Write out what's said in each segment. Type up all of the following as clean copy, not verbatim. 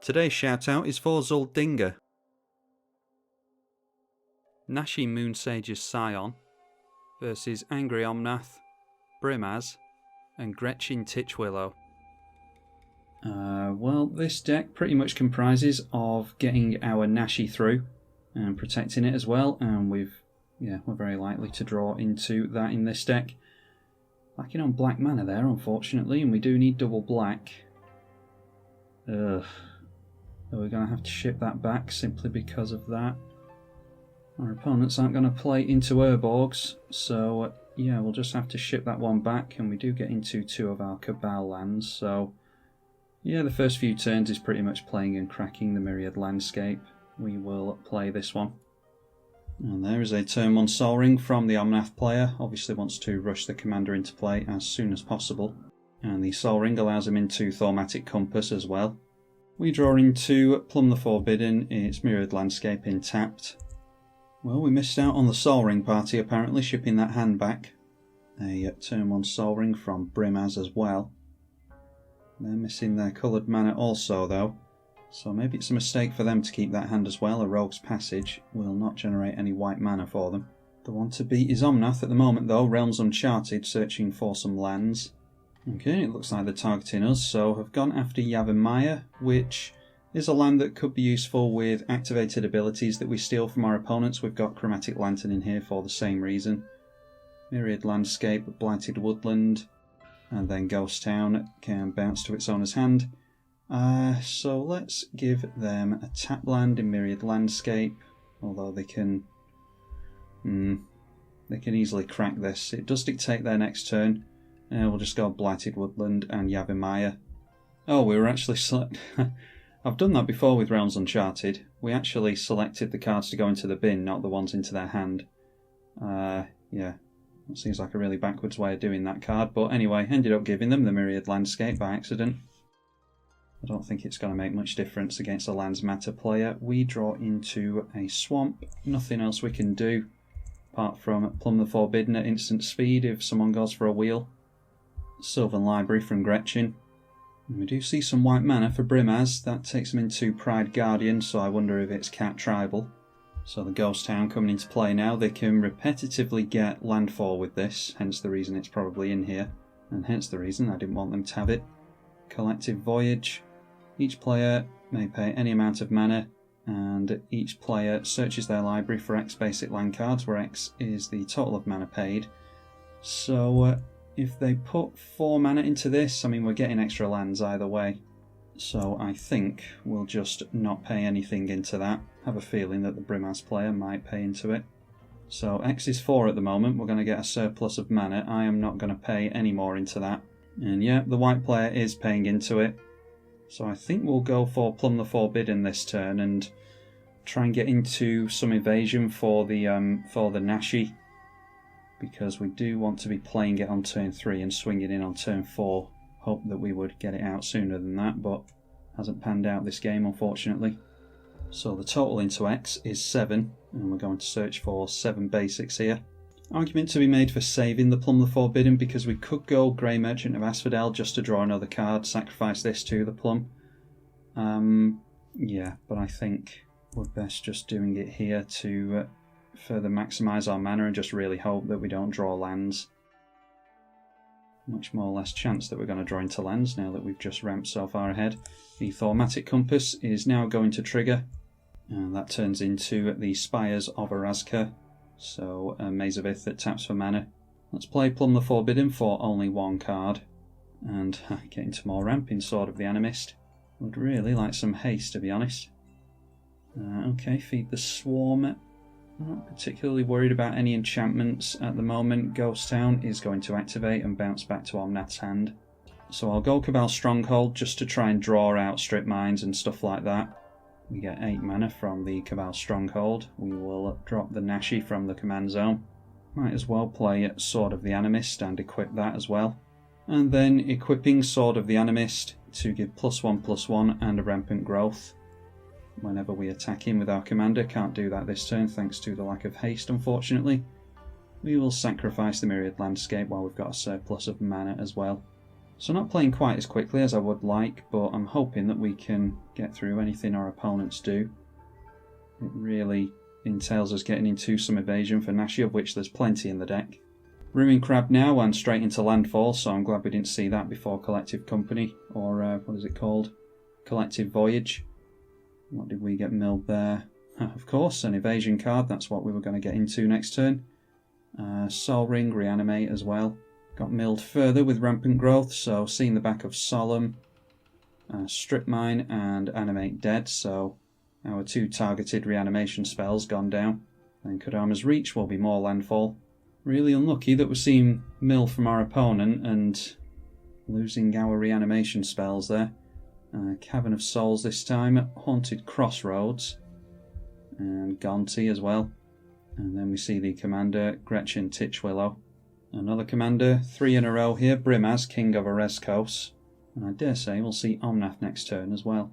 Today's shout out is for Zuldinga. Nashi Moonsage's Scion versus Angry Omnath, Brimaz, and Getchen Titchwillow. Well, this deck pretty much comprises of getting our Nashi through and protecting it as well, and we're very likely to draw into that in this deck. Lacking on black mana there, unfortunately, and we do need double black. Ugh. So we're going to have to ship that back simply because of that. Our opponents aren't going to play into Urborgs, so yeah, we'll just have to ship that one back, and we do get into two of our Cabal lands, so yeah, the first few turns is pretty much playing and cracking the Myriad landscape. We will play this one. And there is a turn 1 Sol Ring from the Omnath player. Obviously wants to rush the commander into play as soon as possible. And the Sol Ring allows him into Thaumatic Compass as well. We draw into Plumb the Forbidden. It's Myriad Landscape tapped. Well, we missed out on the Sol Ring party apparently, shipping that hand back. A turn 1 Sol Ring from Brimaz as well. They're missing their coloured mana also though, so maybe it's a mistake for them to keep that hand as well. A Rogue's Passage will not generate any white mana for them. The one to beat is Omnath at the moment though, Realms Uncharted, searching for some lands. Okay, it looks like they're targeting us, so have gone after Yavimaya, which is a land that could be useful with activated abilities that we steal from our opponents. We've got Chromatic Lantern in here for the same reason. Myriad Landscape, Blighted Woodland, and then Ghost Town can bounce to its owner's hand. So let's give them a tap land in Myriad Landscape, although they can easily crack this. It does dictate their next turn. We'll just go Blighted Woodland and Yavimaya. Oh, we were actually I've done that before with Realms Uncharted. We actually selected the cards to go into the bin, not the ones into their hand. Yeah, that seems like a really backwards way of doing that card, but anyway, ended up giving them the Myriad Landscape by accident. I don't think it's going to make much difference against a Lands Matter player. We draw into a Swamp. Nothing else we can do apart from Plumb the Forbidden at instant speed if someone goes for a wheel. Sylvan Library from Getchen. And we do see some white mana for Brimaz. That takes him into Pride Guardian, so I wonder if it's Cat Tribal. So the Ghost Town coming into play now. They can repetitively get landfall with this, hence the reason it's probably in here, and hence the reason I didn't want them to have it. Collective Voyage. Each player may pay any amount of mana, and each player searches their library for X basic land cards, where X is the total of mana paid. So if they put 4 mana into this, I mean, we're getting extra lands either way. So I think we'll just not pay anything into that. Have a feeling that the Brimaz player might pay into it. So X is 4 at the moment. We're going to get a surplus of mana. I am not going to pay any more into that. And yeah, the white player is paying into it. So I think we'll go for Plumb the Forbidden this turn and try and get into some evasion for the Nashi, because we do want to be playing it on turn 3 and swinging in on turn 4. Hope that we would get it out sooner than that, but hasn't panned out this game unfortunately. So the total into X is 7, and we're going to search for 7 basics here. Argument to be made for saving the Plumb the Forbidden, because we could go Grey Merchant of Asphodel just to draw another card, sacrifice this to the Plumb. Yeah, but I think we're best just doing it here to further maximise our mana and just really hope that we don't draw lands. Much more less chance that we're going to draw into lands now that we've just ramped so far ahead. The Thaumatic Compass is now going to trigger, and that turns into the Spires of Oreskos, so a Maze of Ith that taps for mana. Let's play Plumb the Forbidden for only 1 card, and get into more ramping. Sword of the Animist. Would really like some haste, to be honest. Okay, feed the Swarm. Not particularly worried about any enchantments at the moment. Ghost Town is going to activate and bounce back to Omnath's hand. So I'll go Cabal Stronghold just to try and draw out Strip Mines and stuff like that. We get 8 mana from the Cabal Stronghold. We will drop the Nashi from the command zone. Might as well play Sword of the Animist and equip that as well. And then equipping Sword of the Animist to give +1/+1 and a Rampant Growth whenever we attack him with our commander. Can't do that this turn thanks to the lack of haste, unfortunately. We will sacrifice the Myriad Landscape while we've got a surplus of mana as well. So not playing quite as quickly as I would like, but I'm hoping that we can get through anything our opponents do. It really entails us getting into some evasion for Nashi, of which there's plenty in the deck. Ruin Crab now and straight into landfall, so I'm glad we didn't see that before Collective Company, or what is it called? Collective Voyage. What did we get milled there? Of course, an evasion card, that's what we were going to get into next turn. Sol Ring, Reanimate as well. Got milled further with Rampant Growth, so seeing the back of Solemn, Strip Mine and Animate Dead, so our 2 targeted reanimation spells gone down. And Kodama's Reach will be more landfall. Really unlucky that we're seeing mill from our opponent and losing our reanimation spells there. Cavern of Souls this time, Haunted Crossroads, and Gonti as well. And then we see the commander, Getchen, Titchwillow. Another commander, 3 in a row here, Brimaz, King of Oreskos. And I dare say we'll see Omnath next turn as well.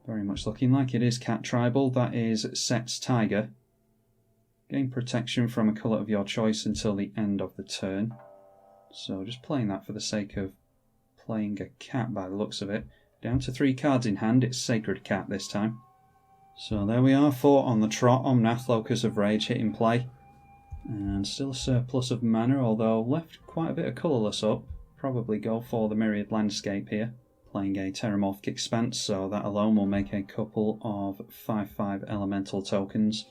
Very much looking like it is Cat Tribal, that is Set's Tiger. Gain protection from a colour of your choice until the end of the turn. So just playing that for the sake of playing a cat by the looks of it. Down to 3 cards in hand, it's Sacred Cat this time. So there we are, 4 on the trot, Omnath, Locus of Rage hitting play. And still a surplus of mana, although left quite a bit of colourless up. Probably go for the Myriad Landscape here. Playing a Terramorphic Expanse, so that alone will make a couple of 5/5 elemental tokens.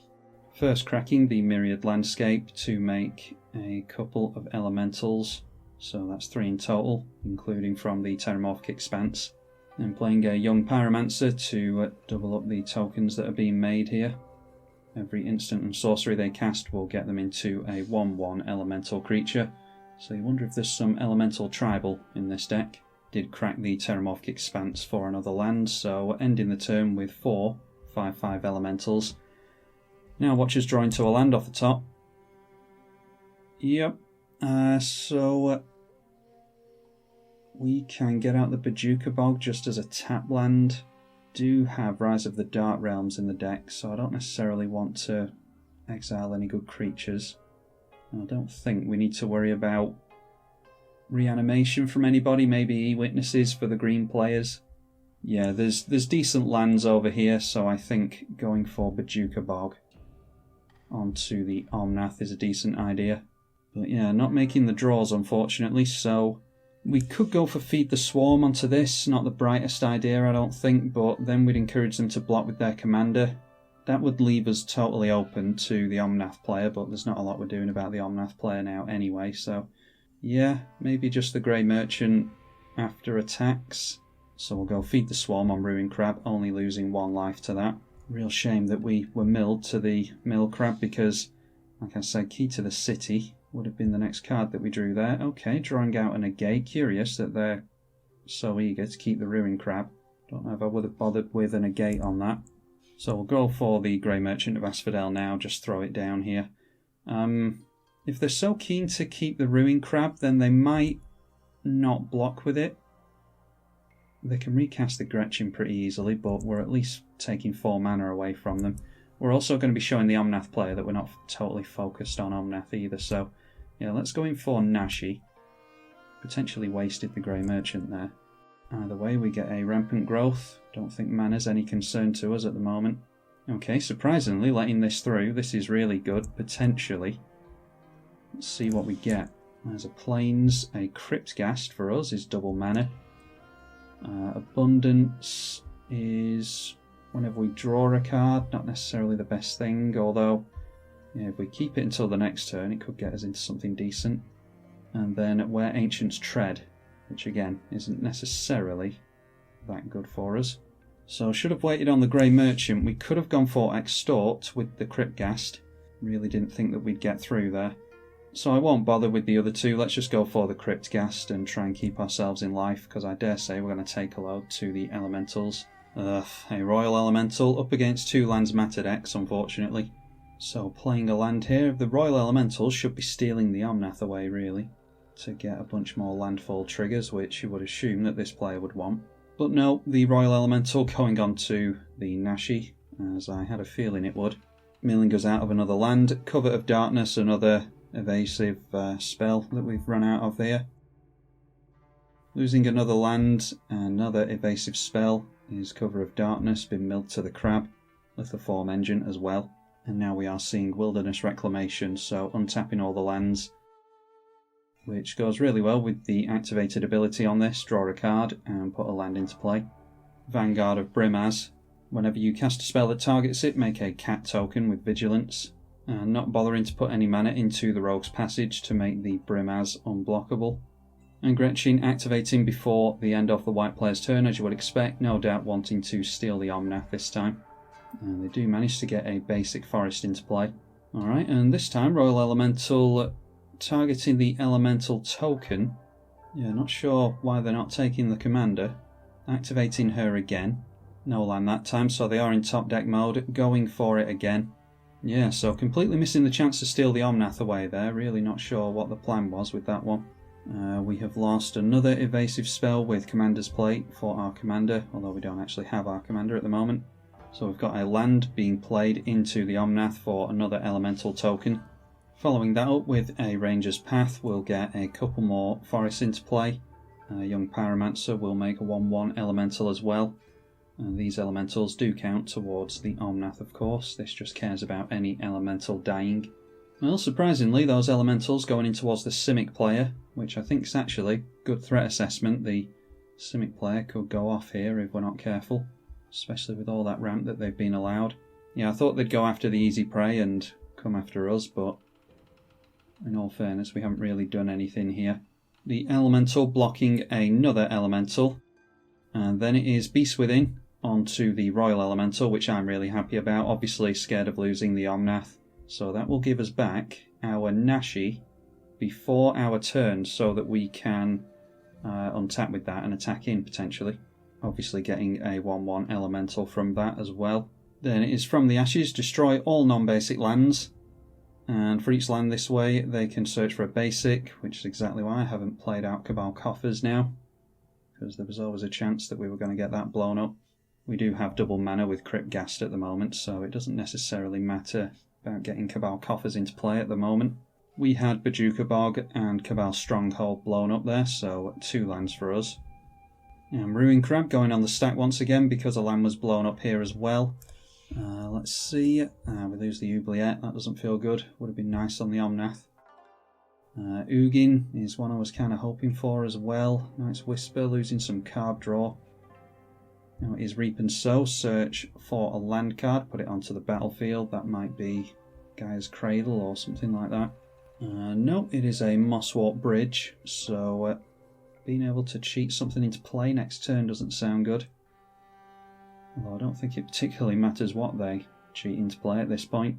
First cracking the Myriad Landscape to make a couple of elementals, so that's 3 in total, including from the Terramorphic Expanse. And playing a Young Pyromancer to double up the tokens that are being made here. Every instant and sorcery they cast will get them into a 1/1 elemental creature, so you wonder if there's some elemental tribal in this deck. Did crack the Terramorphic Expanse for another land, so ending the turn with 4 5/5 elementals. Now watch us draw into a land off the top. Yep, we can get out the Bojuka Bog just as a tap land. Do have Rise of the Dark Realms in the deck, so I don't necessarily want to exile any good creatures. And I don't think we need to worry about reanimation from anybody, maybe E-Witnesses for the green players. Yeah, there's decent lands over here, so I think going for Bojuka Bog onto the Omnath is a decent idea. But yeah, not making the draws unfortunately, so we could go for Feed the Swarm onto this, not the brightest idea I don't think, but then we'd encourage them to block with their commander. That would leave us totally open to the Omnath player, but there's not a lot we're doing about the Omnath player now anyway, so yeah, maybe just the Grey Merchant after attacks. So we'll go Feed the Swarm on Ruin Crab, only losing 1 life to that. Real shame that we were milled to the Mill Crab because, like I said, Key to the City would have been the next card that we drew there. Okay, drawing out a negate. Curious that they're so eager to keep the Ruin Crab. Don't know if I would have bothered with a negate on that. So we'll go for the Grey Merchant of Asphodel now, just throw it down here. If they're so keen to keep the Ruin Crab, then they might not block with it. They can recast the Getchen pretty easily, but we're at least taking 4 mana away from them. We're also going to be showing the Omnath player that we're not totally focused on Omnath either, so yeah, let's go in for Nashi. Potentially wasted the Grey Merchant there. Either way, we get a Rampant Growth. Don't think mana's any concern to us at the moment. Okay, surprisingly, letting this through. This is really good, potentially. Let's see what we get. There's a Plains, a Cryptghast for us is double mana. Abundance is whenever we draw a card, not necessarily the best thing, although yeah, if we keep it until the next turn, it could get us into something decent. And then Where Ancients Tread, which again isn't necessarily that good for us. So should have waited on the Grey Merchant. We could have gone for Extort with the Cryptghast. Really didn't think that we'd get through there. So I won't bother with the other two. Let's just go for the Cryptghast and try and keep ourselves in life, because I dare say we're going to take a load to the Elementals. A Royal Elemental up against 2 lands Matter decks, unfortunately. So playing a land here, the Royal Elementals should be stealing the Omnath away, really, to get a bunch more landfall triggers, which you would assume that this player would want. But no, the Royal Elemental going on to the Nashi, as I had a feeling it would. Milling us out of another land. Cover of Darkness, another evasive spell that we've run out of here. Losing another land, another evasive spell is Cover of Darkness, been milled to the crab, Lithoform Engine as well. And now we are seeing Wilderness Reclamation, so untapping all the lands, which goes really well with the activated ability on this. Draw a card and put a land into play. Vanguard of Brimaz. Whenever you cast a spell that targets it, make a cat token with Vigilance. And not bothering to put any mana into the Rogue's Passage to make the Brimaz unblockable. And Getchen activating before the end of the white player's turn, as you would expect, no doubt wanting to steal the Omnath this time. And they do manage to get a basic forest into play. Alright, and this time Royal Elemental targeting the Elemental token. Yeah, not sure why they're not taking the commander. Activating her again. No land that time, so they are in top deck mode, going for it again. Yeah, so completely missing the chance to steal the Omnath away there. Really not sure what the plan was with that one. We have lost another evasive spell with Commander's Plate for our commander, although we don't actually have our commander at the moment. So we've got a land being played into the Omnath for another elemental token. Following that up with a Ranger's Path, we'll get a couple more forests into play. Young Pyromancer will make a 1/1 elemental as well. These elementals do count towards the Omnath, of course. This just cares about any elemental dying. Well, surprisingly, those elementals going in towards the Simic player, which I think is actually good threat assessment. The Simic player could go off here if we're not careful, especially with all that ramp that they've been allowed. Yeah, I thought they'd go after the easy prey and come after us, but in all fairness, we haven't really done anything here. The elemental blocking another elemental, and then it is Beast Within onto the Royal Elemental, which I'm really happy about. Obviously scared of losing the Omnath, so that will give us back our Nashi before our turn, so that we can untap with that and attack in potentially. Obviously getting a 1/1 elemental from that as well. Then it is from the Ashes, destroy all non-basic lands. And for each land this way, they can search for a basic, which is exactly why I haven't played out Cabal Coffers now, because there was always a chance that we were going to get that blown up. We do have double mana with Crypt Ghast at the moment, so it doesn't necessarily matter about getting Cabal Coffers into play at the moment. We had Bajuka Bog and Cabal Stronghold blown up there, so 2 lands for us. And Ruin Crab going on the stack once again because a land was blown up here as well. Let's see. We lose the Oubliette. That doesn't feel good. Would have been nice on the Omnath. Ugin is one I was kind of hoping for as well. Nice Whisper, losing some card draw. Now it is Reap and Sow. Search for a land card, put it onto the battlefield. That might be Gaia's Cradle or something like that. No, it is a Mosswort Bridge, so being able to cheat something into play next turn doesn't sound good. Although I don't think it particularly matters what they cheat into play at this point.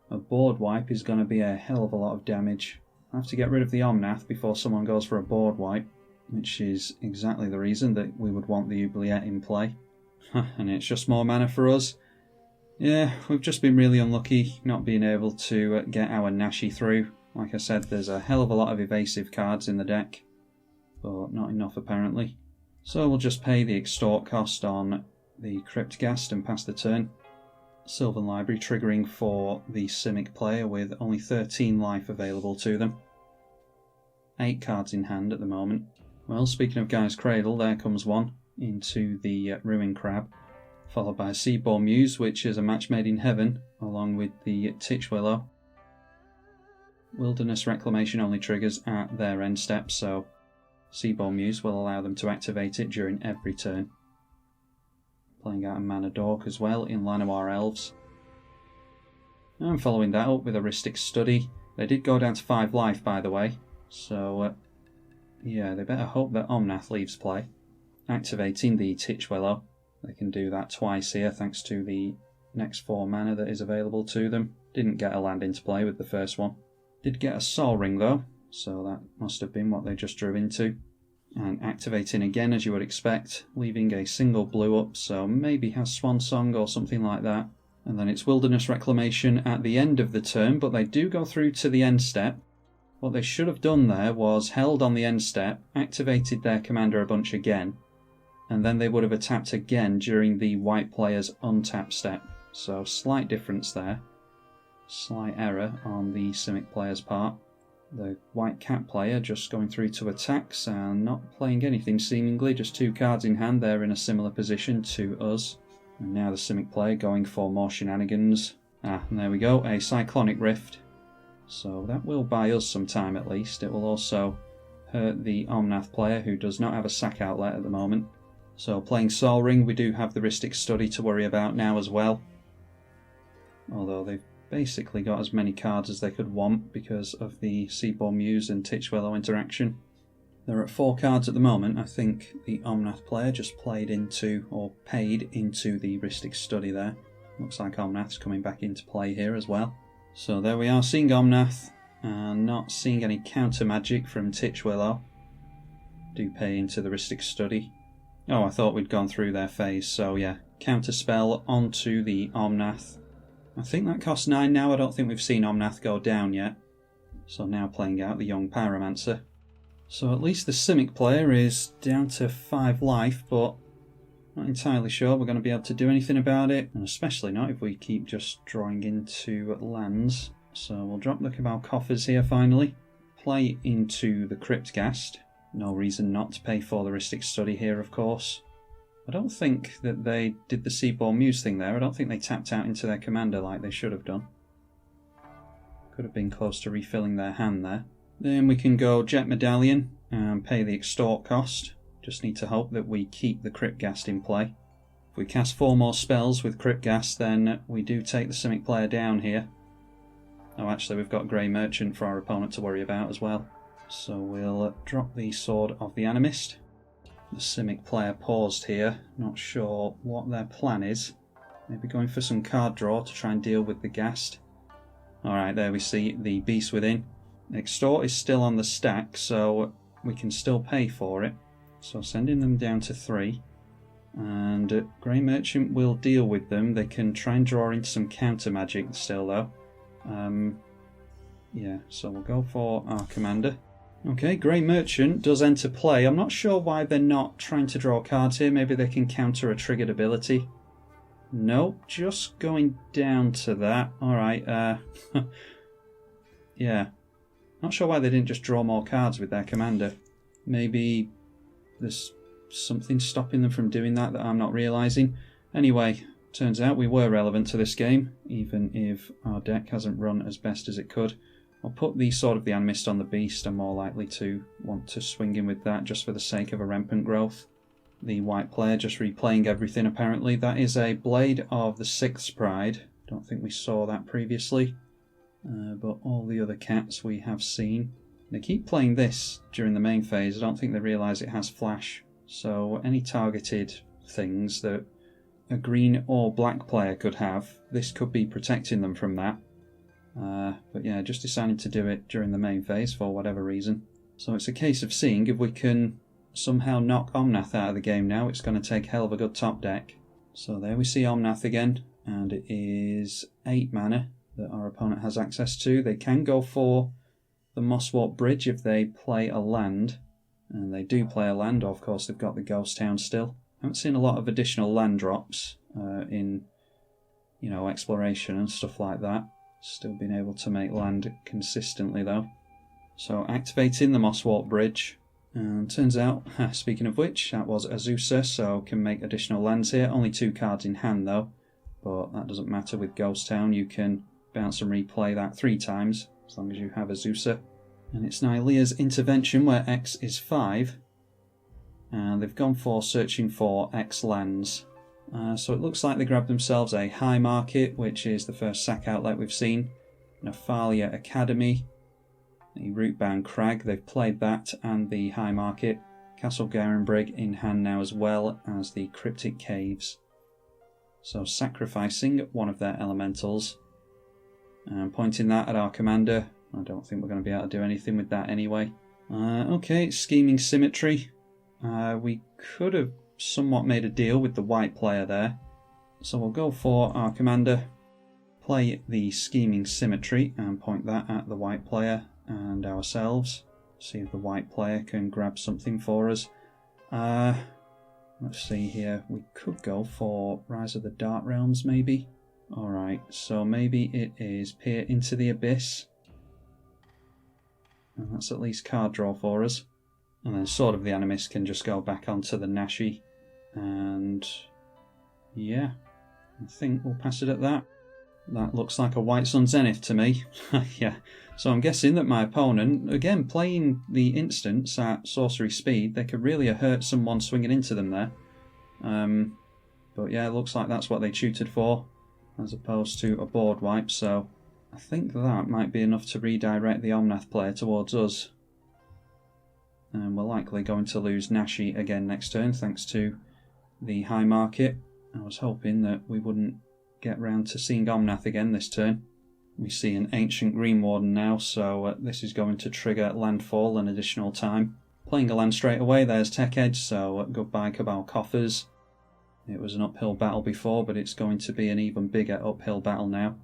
A board wipe is going to be a hell of a lot of damage. I have to get rid of the Omnath before someone goes for a board wipe, which is exactly the reason that we would want the Oubliette in play. And it's just more mana for us. Yeah, we've just been really unlucky not being able to get our Nashi through. Like I said, there's a hell of a lot of evasive cards in the deck, but not enough apparently. So we'll just pay the extort cost on the Crypt Ghast and pass the turn. Sylvan Library triggering for the Simic player with only 13 life available to them. 8 cards in hand at the moment. Well, speaking of Gaia's Cradle, there comes one into the Ruin Crab, followed by Seaborn Muse, which is a match made in heaven, along with the Titchwillow. Wilderness Reclamation only triggers at their end step, so Seaborn Muse will allow them to activate it during every turn. Playing out a Mana Dork as well in Llanowar Elves. And following that up with a Rhystic Study. They did go down to 5 life, by the way, so yeah, they better hope that Omnath leaves play. Activating the Titchwillow. They can do that twice here thanks to the next 4 mana that is available to them. Didn't get a land into play with the first one. Did get a Sol Ring though, so that must have been what they just drew into. And activating again as you would expect, leaving a single blue up, so maybe has Swan Song or something like that. And then it's Wilderness Reclamation at the end of the turn, but they do go through to the end step. What they should have done there was held on the end step, activated their commander a bunch again, and then they would have attacked again during the white player's untap step. So slight difference there. Slight error on the Simic player's part. The white cat player just going through to attacks and not playing anything seemingly, just 2 cards in hand. They're in a similar position to us. And now the Simic player going for more shenanigans. And there we go, a Cyclonic Rift. So that will buy us some time at least. It will also hurt the Omnath player, who does not have a sack outlet at the moment. So playing Sol Ring, we do have the Rhystic Study to worry about now as well. Although they've basically got as many cards as they could want because of the Seaborn Muse and Titchwillow interaction. They're at 4 cards at the moment. I think the Omnath player just played into, or paid into, the Rhystic Study there. Looks like Omnath's coming back into play here as well. So there we are, seeing Omnath and not seeing any counter magic from Titchwillow. Do pay into the Rhystic Study. Oh, I thought we'd gone through their phase, so yeah. Counter spell onto the Omnath. I think that costs 9 now. I don't think we've seen Omnath go down yet. So now playing out the young Pyromancer. So at least the Simic player is down to 5 life, but not entirely sure we're going to be able to do anything about it. And especially not if we keep just drawing into lands. So we'll drop the Cabal Coffers here finally. Play into the Cryptghast. No reason not to pay for the Rhystic Study here, of course. I don't think that they did the Seaborn Muse thing there. I don't think they tapped out into their commander like they should have done. Could have been close to refilling their hand there. Then we can go Jet Medallion and pay the Extort cost. Just need to hope that we keep the Cryptghast in play. If we cast 4 more spells with Cryptghast, then we do take the Simic player down here. Oh, actually we've got Grey Merchant for our opponent to worry about as well. So we'll drop the Sword of the Animist. The Simic player paused here, not sure what their plan is. Maybe going for some card draw to try and deal with the Ghast. Alright, there we see the Beast Within. Extort is still on the stack, so we can still pay for it. So sending them down to 3. And Grey Merchant will deal with them. They can try and draw into some counter magic still though. Yeah, so we'll go for our commander. Okay, Grey Merchant does enter play. I'm not sure why they're not trying to draw cards here. Maybe they can counter a triggered ability. Nope, just going down to that. Alright, yeah. Not sure why they didn't just draw more cards with their commander. Maybe there's something stopping them from doing that I'm not realising. Anyway, turns out we were relevant to this game, even if our deck hasn't run as best as it could. I'll put the Sword of the Animist on the Beast. I'm more likely to want to swing in with that just for the sake of a rampant growth. The white player just replaying everything apparently. That is a Blade of the Sixth Pride. Don't think we saw that previously. But all the other cats we have seen. They keep playing this during the main phase. I don't think they realise it has flash. So any targeted things that a green or black player could have, this could be protecting them from that. But yeah, just decided to do it during the main phase for whatever reason. So it's a case of seeing if we can somehow knock Omnath out of the game now. It's going to take hell of a good top deck. So there we see Omnath again, and it is 8 mana that our opponent has access to. They can go for the Mosswort Bridge if they play a land, and they do play a land. Of course, they've got the Ghost Town still. I haven't seen a lot of additional land drops in, you know, exploration and stuff like that. Still been able to make land consistently though. So activating the Mosswort Bridge. And turns out, speaking of which, that was Azusa, so can make additional lands here. Only 2 cards in hand though, but that doesn't matter with Ghost Town. You can bounce and replay that 3 times, as long as you have Azusa. And it's Nylea's Intervention, where X is 5. And they've gone for searching for X lands. So it looks like they grabbed themselves a High Market, which is the first sack outlet we've seen. Nephalia Academy, the Rootbound Crag, they've played that, and the High Market. Castle Garenbrig in hand now, as well as the Cryptic Caves. So sacrificing one of their elementals and pointing that at our commander. I don't think we're going to be able to do anything with that anyway. Okay, Scheming Symmetry. We could have somewhat made a deal with the white player there. So we'll go for our commander, play the Scheming Symmetry and point that at the white player and ourselves. See if the white player can grab something for us. Let's see here. We could go for Rise of the Dark Realms maybe. Alright, so maybe it is Peer into the Abyss. And that's at least card draw for us. And then Sword of the Animist can just go back onto the Nashi. And yeah, I think we'll pass it at that. That looks like a White Sun Zenith to me. Yeah, so I'm guessing that my opponent, again, playing the instants at sorcery speed, they could really have hurt someone swinging into them there. But yeah, it looks like that's what they tutored for, as opposed to a board wipe, so I think that might be enough to redirect the Omnath player towards us. And we're likely going to lose Nashi again next turn, thanks to the high market. I was hoping that we wouldn't get round to seeing Omnath again this turn. We see an Ancient Green Warden now, so this is going to trigger landfall an additional time. Playing a land straight away, there's Tech Edge, so goodbye Cabal Coffers. It was an uphill battle before, but it's going to be an even bigger uphill battle now.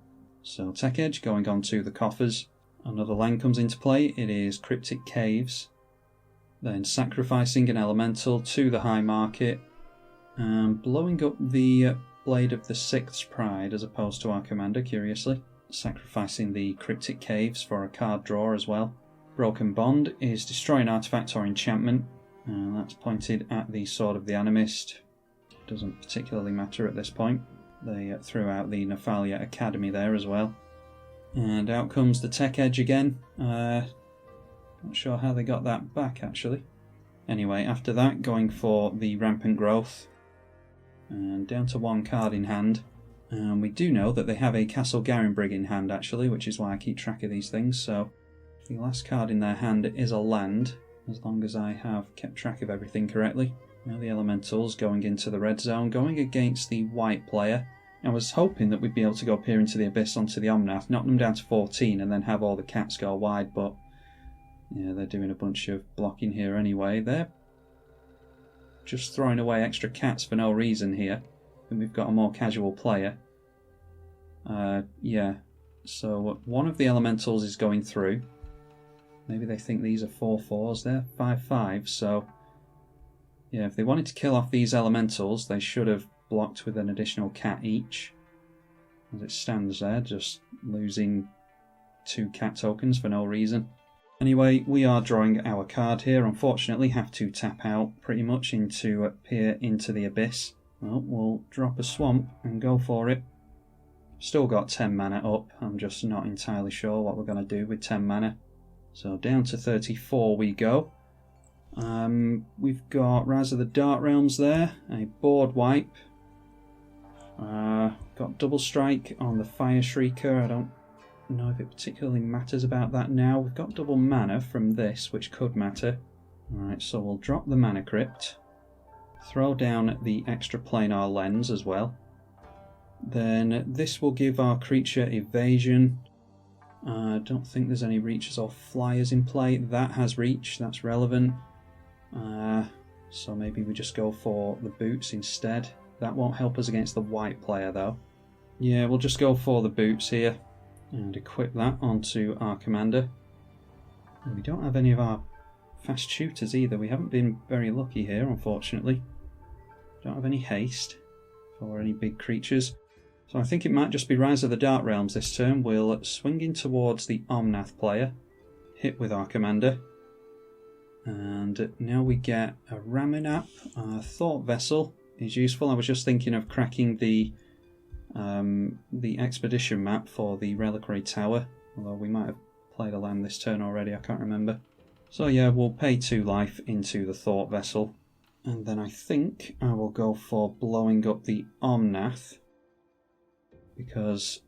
So Tech Edge going on to the Coffers. Another land comes into play, it is Cryptic Caves. Then sacrificing an elemental to the high market, and blowing up the Blade of the Sixth's Pride as opposed to our commander, curiously. Sacrificing the Cryptic Caves for a card draw as well. Broken Bond is destroy an artifact or enchantment, and that's pointed at the Sword of the Animist. Doesn't particularly matter at this point. They threw out the Nephalia Academy there as well. And out comes the Tech Edge again. Not sure how they got that back actually. Anyway, after that, going for the Rampant Growth. And down to one card in hand. And we do know that they have a Castle Garenbrig in hand actually, which is why I keep track of these things. So the last card in their hand is a land, as long as I have kept track of everything correctly. Now the Elementals going into the red zone, going against the white player. I was hoping that we'd be able to go Peer into the Abyss onto the Omnath, knock them down to 14 and then have all the cats go wide, but yeah, they're doing a bunch of blocking here anyway. They're just throwing away extra cats for no reason here. I think we've got a more casual player. Yeah, so one of the Elementals is going through. Maybe they think these are 4/4s, they're 5/5, so yeah, if they wanted to kill off these Elementals, they should have blocked with an additional cat each. As it stands there, just losing 2 cat tokens for no reason. Anyway, we are drawing our card here. Unfortunately, have to tap out pretty much into Peer into the Abyss. Well, we'll drop a Swamp and go for it. Still got 10 mana up. I'm just not entirely sure what we're going to do with 10 mana. So down to 34 we go. We've got Rise of the Dark Realms there, a board wipe. Got double strike on the Fire Shrieker. I don't know if it particularly matters about that now. We've got double mana from this, which could matter. Alright, so we'll drop the Mana Crypt. Throw down the extra planar lens as well. Then this will give our creature evasion. I don't think there's any reaches or flyers in play. That has reach, that's relevant. So maybe we just go for the boots instead. That won't help us against the white player though. Yeah, we'll just go for the boots here and equip that onto our commander. And we don't have any of our fast shooters either. We haven't been very lucky here, unfortunately. Don't have any haste for any big creatures. So I think it might just be Rise of the Dark Realms this turn. We'll swing in towards the Omnath player, hit with our commander. And now we get a Raminap. Thought Vessel is useful. I was just thinking of cracking the expedition map for the Reliquary Tower, although we might have played a land this turn already, I can't remember. So yeah, we'll pay 2 life into the Thought Vessel, and then I think I will go for blowing up the Omnath, because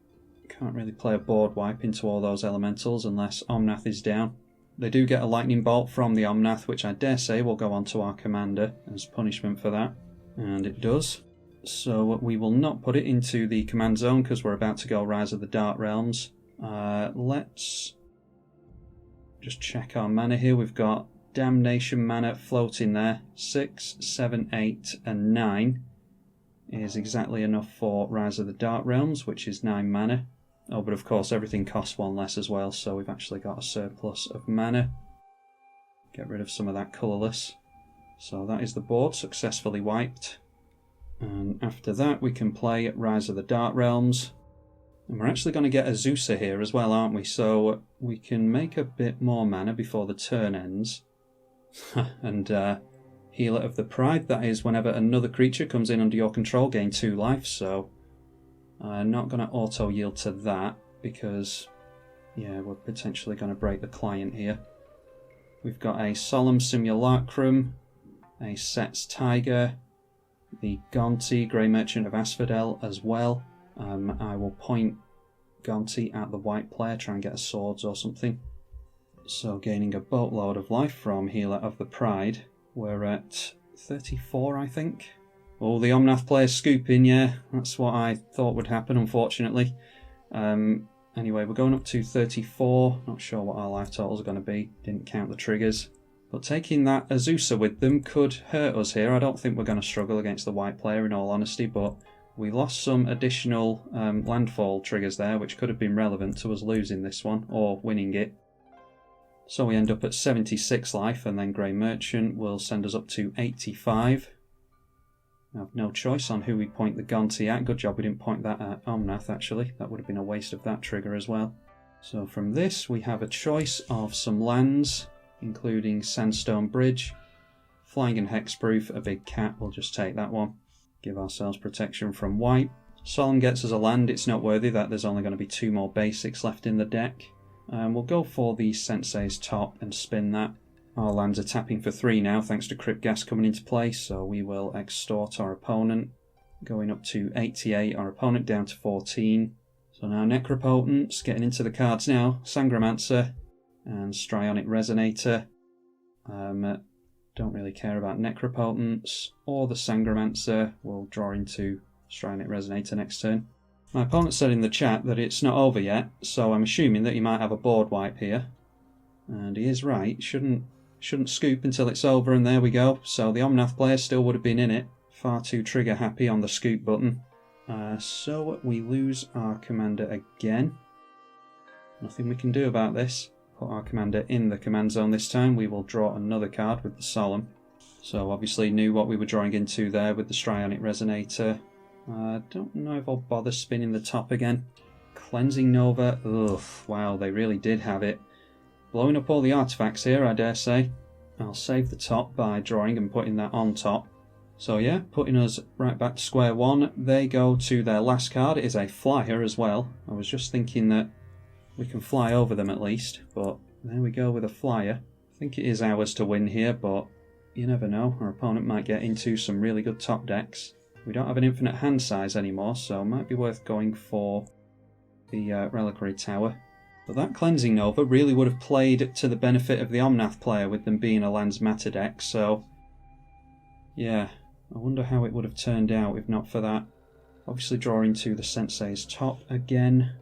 I can't really play a board wipe into all those elementals unless Omnath is down. They do get a lightning bolt from the Omnath, which I dare say will go onto our commander as punishment for that, and it does. So we will not put it into the command zone because we're about to go Rise of the Dark Realms. Let's just check our mana here. We've got Damnation mana floating there. 6, 7, 8 and 9 is exactly enough for Rise of the Dark Realms, which is 9 mana. Oh, but of course everything costs 1 less as well, so we've actually got a surplus of mana. Get rid of some of that colourless. So that is the board successfully wiped. And after that we can play Rise of the Dark Realms. And we're actually going to get a Azusa here as well, aren't we? So we can make a bit more mana before the turn ends. And Healer of the Pride, that is whenever another creature comes in under your control, gain 2 life. So I'm not going to auto-yield to that because, yeah, we're potentially going to break the client here. We've got a Solemn Simulacrum, a Set's Tiger, the Gonti, Grey Merchant of Asphodel as well. I will point Gonti at the white player, try and get a swords or something. So gaining a boatload of life from Healer of the Pride. We're at 34, I think. Oh, the Omnath player's scooping, yeah. That's what I thought would happen, unfortunately. Anyway, we're going up to 34. Not sure what our life totals are going to be. Didn't count the triggers. But taking that Azusa with them could hurt us here. I don't think we're going to struggle against the white player, in all honesty, but we lost some additional landfall triggers there, which could have been relevant to us losing this one, or winning it. So we end up at 76 life, and then Grey Merchant will send us up to 85. I have no choice on who we point the Gonti at. Good job we didn't point that at Omnath, actually. That would have been a waste of that trigger as well. So from this, we have a choice of some lands, including Sandstone Bridge, Flying and Hexproof, a big cat. We'll just take that one. Give ourselves protection from white. Solemn gets us a land. It's noteworthy that there's only going to be 2 more basics left in the deck. We'll go for the Sensei's Top and spin that. Our lands are tapping for 3 now, thanks to Crypt Gas coming into play, so we will extort our opponent. Going up to 88, our opponent down to 14. So now Necropotence, getting into the cards now. Sangromancer and Strionic Resonator. Don't really care about Necropotence or the Sangromancer. We'll draw into Strionic Resonator next turn. My opponent said in the chat that it's not over yet, so I'm assuming that he might have a board wipe here. And he is right, shouldn't scoop until it's over, and there we go. So the Omnath player still would have been in it. Far too trigger happy on the scoop button. So we lose our commander again. Nothing we can do about this. Put our commander in the command zone this time. We will draw another card with the Solemn. So obviously knew what we were drawing into there with the Strionic Resonator. I don't know if I'll bother spinning the top again. Cleansing Nova. Ugh, wow, they really did have it. Blowing up all the artifacts here, I dare say. I'll save the top by drawing and putting that on top. So yeah, putting us right back to square one. They go to their last card. It is a flyer as well. I was just thinking that we can fly over them at least, but there we go with a flyer. I think it is ours to win here, but you never know. Our opponent might get into some really good top decks. We don't have an infinite hand size anymore, so it might be worth going for the Reliquary Tower. But that Cleansing Nova really would have played to the benefit of the Omnath player with them being a Lands Matter deck, so yeah, I wonder how it would have turned out if not for that. Obviously drawing to the Sensei's Top again.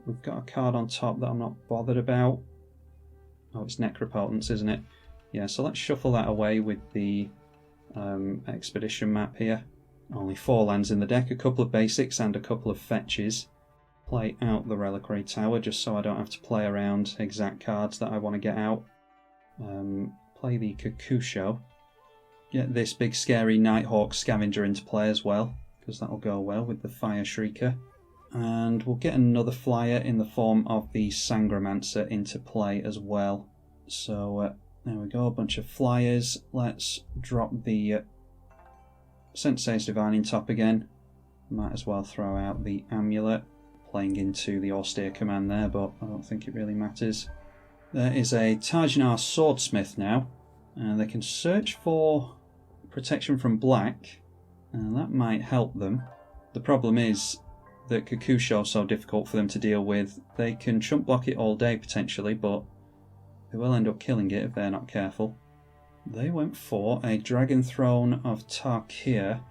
We've got a card on top that I'm not bothered about. Oh, it's Necropotence, isn't it? Yeah, so let's shuffle that away with the Expedition map here. Only 4 lands in the deck, a couple of basics and a couple of fetches. Play out the Reliquary Tower just so I don't have to play around exact cards that I want to get out. Play the Kakusho. Get this big scary Nighthawk Scavenger into play as well, because that'll go well with the Fire Shrieker. And we'll get another flyer in the form of the Sangromancer into play as well. So there we go, a bunch of flyers. Let's drop the Sensei's Divining Top again. Might as well throw out the Amulet. Playing into the Austere command there, but I don't think it really matters. There is a Tajnar Swordsmith now, and they can search for protection from black, and that might help them. The problem is that Kakusho is so difficult for them to deal with. They can chump block it all day potentially, but they will end up killing it if they're not careful. They went for a Dragon Throne of Tarkir.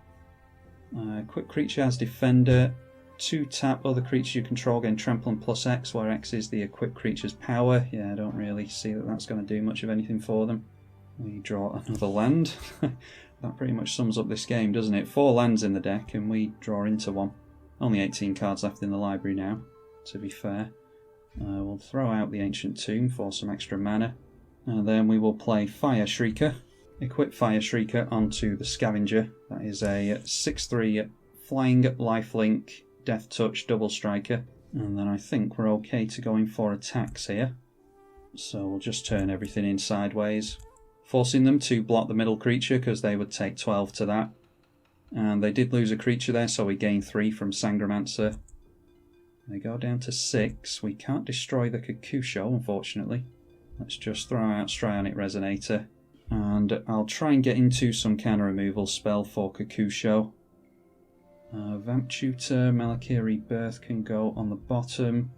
Quick creature has Defender. 2 tap, other creature you control gain trample and plus X, where X is the equipped creature's power. Yeah, I don't really see that that's going to do much of anything for them. We draw another land. That pretty much sums up this game, doesn't it? 4 lands in the deck and we draw into one. Only 18 cards left in the library now, to be fair. We'll throw out the Ancient Tomb for some extra mana. And then we will play Fire Shrieker. Equip Fire Shrieker onto the Scavenger. That is a 6/3 flying lifelink Death Touch Double Striker. And then I think we're okay to go in for attacks here. So we'll just turn everything in sideways, forcing them to block the middle creature because they would take 12 to that. And they did lose a creature there, so we gain 3 from Sangromancer. They go down to 6. We can't destroy the Kakusho, unfortunately. Let's just throw out Strionic Resonator. And I'll try and get into some counter removal spell for Kakusho. Vamp Tutor, Malakiri Birth can go on the bottom.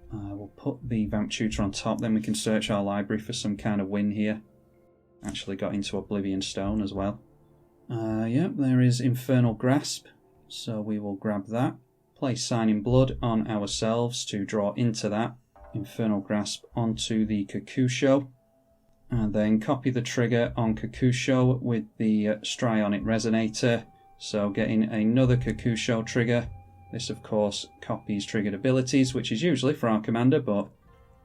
We'll put the Vamp Tutor on top, then we can search our library for some kind of win here. Actually got into Oblivion Stone as well. Yep, there is Infernal Grasp, so we will grab that. Place Sign in Blood on ourselves to draw into that. Infernal Grasp onto the Kakusho. And then copy the trigger on Kakusho with the Strionic Resonator. So getting another Kakusho trigger. This of course copies triggered abilities, which is usually for our commander, but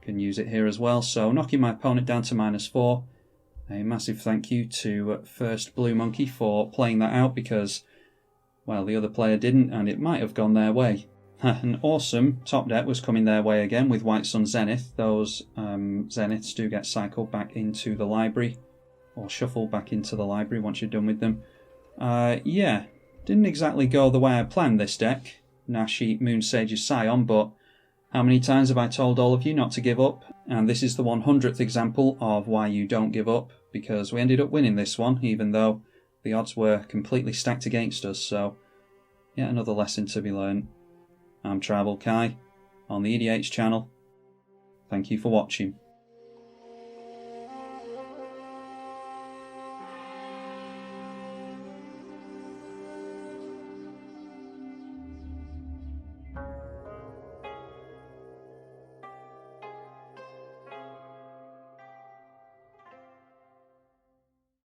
can use it here as well. So knocking my opponent down to -4. A massive thank you to First Blue Monkey for playing that out because, well, the other player didn't and it might have gone their way. An awesome top deck was coming their way again with White Sun Zenith. Those Zeniths do get cycled back into the library, or shuffled back into the library once you're done with them. Yeah, didn't exactly go the way I planned this deck, Nashi Moonsage's Scion, but how many times have I told all of you not to give up? And this is the 100th example of why you don't give up, because we ended up winning this one, even though the odds were completely stacked against us, so yet another lesson to be learned. I'm tribalkai on the eedi-H channel. Thank you for watching.